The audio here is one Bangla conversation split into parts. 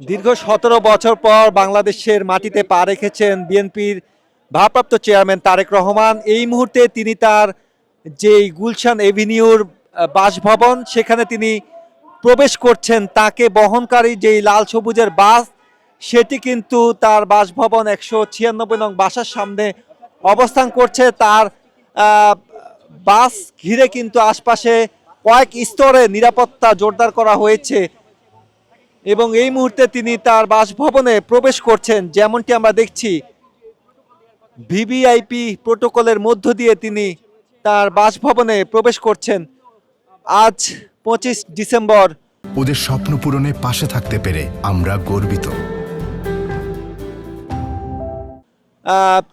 দীর্ঘ ১৭ বছর পর বাংলাদেশের মাটিতে পা রেখেছেন বিএনপির ভারপ্রাপ্ত চেয়ারম্যান তারেক রহমান। এই মুহূর্তে তিনি তার যেই গুলশান এভিনিউর বাসভবন সেখানে তিনি প্রবেশ করছেন। তাকে বহনকারী যেই লাল সবুজের বাস সেটি কিন্তু তার বাসভবন ১৯৬ নং বাসার সামনে অবস্থান করছে। তার আহ, বাস ঘিরে কিন্তু আশপাশে কয়েক স্তরে নিরাপত্তা জোরদার করা হয়েছে এবং এই মুহূর্তে তিনি তার বাসভবনে প্রবেশ করছেন। যেমনটি আমরা দেখছি ভিভিআইপি প্রোটোকলের মধ্য দিয়ে তিনি তার বাসভবনে প্রবেশ করছেন। আজ ২৫ ডিসেম্বর। ওদের স্বপ্ন পূরণে পাশে থাকতে পেরে আমরা গর্বিত।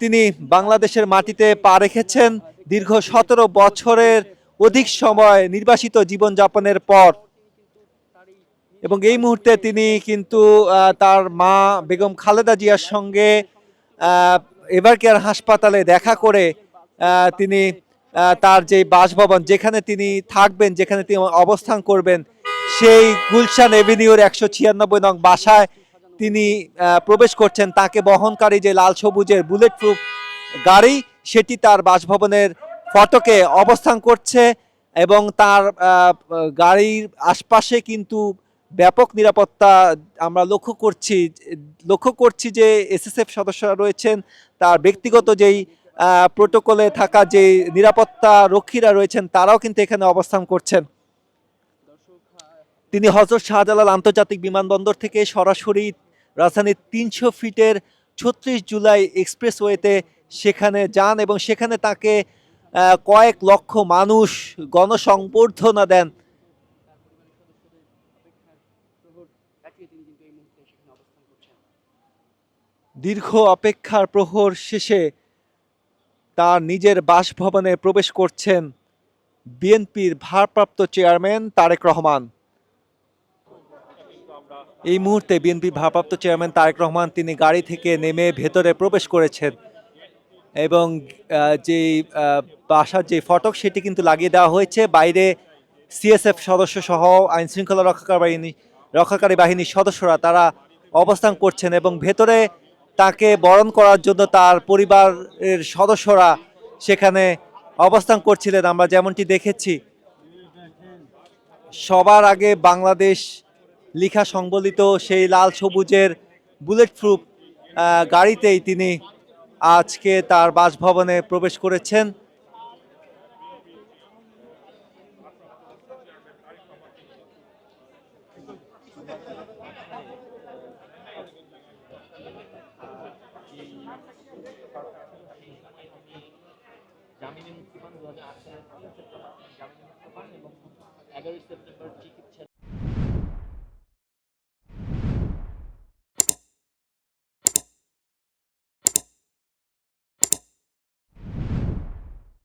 তিনি বাংলাদেশের মাটিতে পা রেখেছেন দীর্ঘ ১৭ বছরের অধিক সময় নির্বাসিত জীবনযাপনের পর এবং এই মুহূর্তে তিনি কিন্তু তার মা বেগম খালেদা জিয়ার সঙ্গে এভারকেয়ার হাসপাতালে দেখা করে তিনি তার যে বাসভবন যেখানে তিনি থাকবেন, যেখানে তিনি অবস্থান করবেন, সেই গুলশান এভিনিউর ১৯৬ নং বাসায় তিনি প্রবেশ করছেন। তাকে বহনকারী যে লাল সবুজের বুলেট প্রুফ গাড়ি সেটি তার বাসভবনের ফটকে অবস্থান করছে এবং তার গাড়ির আশপাশে কিন্তু ব্যাপক নিরাপত্তা আমরা লক্ষ্য করছি যে এসএসএফ সদস্যরা রয়েছেন, তার ব্যক্তিগত যেই প্রোটোকলে থাকা যে নিরাপত্তা রক্ষীরা রয়েছেন তারাও কিন্তু এখানে অবস্থান করছেন। তিনি হযরত শাহজালাল আন্তর্জাতিক বিমানবন্দর থেকে সরাসরি রাজধানীর ৩০০ ফিটের ৩৬ জুলাই এক্সপ্রেসওয়েতে সেখানে যান এবং সেখানে তাকে কয়েক লক্ষ মানুষ গণসংবর্ধনা দেন। দীর্ঘ অপেক্ষার প্রহর শেষে তার নিজের বাসভবনে প্রবেশ করছেন বিএনপির ভারপ্রাপ্ত চেয়ারম্যান তারেক রহমান। এই মুহূর্তে বিএনপির ভারপ্রাপ্ত চেয়ারম্যান তারেক রহমান তিনি গাড়ি থেকে নেমে ভেতরে প্রবেশ করেছেন এবং যে বাসার যে ফটক সেটি কিন্তু লাগিয়ে দেওয়া হয়েছে। বাইরে সিএসএফ সদস্য সহ আইন শৃঙ্খলা রক্ষাকারী বাহিনীর সদস্যরা তারা অবস্থান করছেন এবং ভেতরে তাকে বরণ করার জন্য তার পরিবারের সদস্যরা সেখানে অবস্থান করছিলেন। আমরা যেমনটি দেখেছি সবার আগে বাংলাদেশ লেখা সংবলিত সেই লাল সবুজের বুলেট প্রুফ গাড়িতেই তিনি আজকে তার বাসভবনে প্রবেশ করেছেন। জামিনে মুক্তি পান ২০০৮ সালের ১৫ সেপ্টেম্বর জামিনে মুক্তি পান এবং ১১ সেপ্টেম্বর চিকিৎসার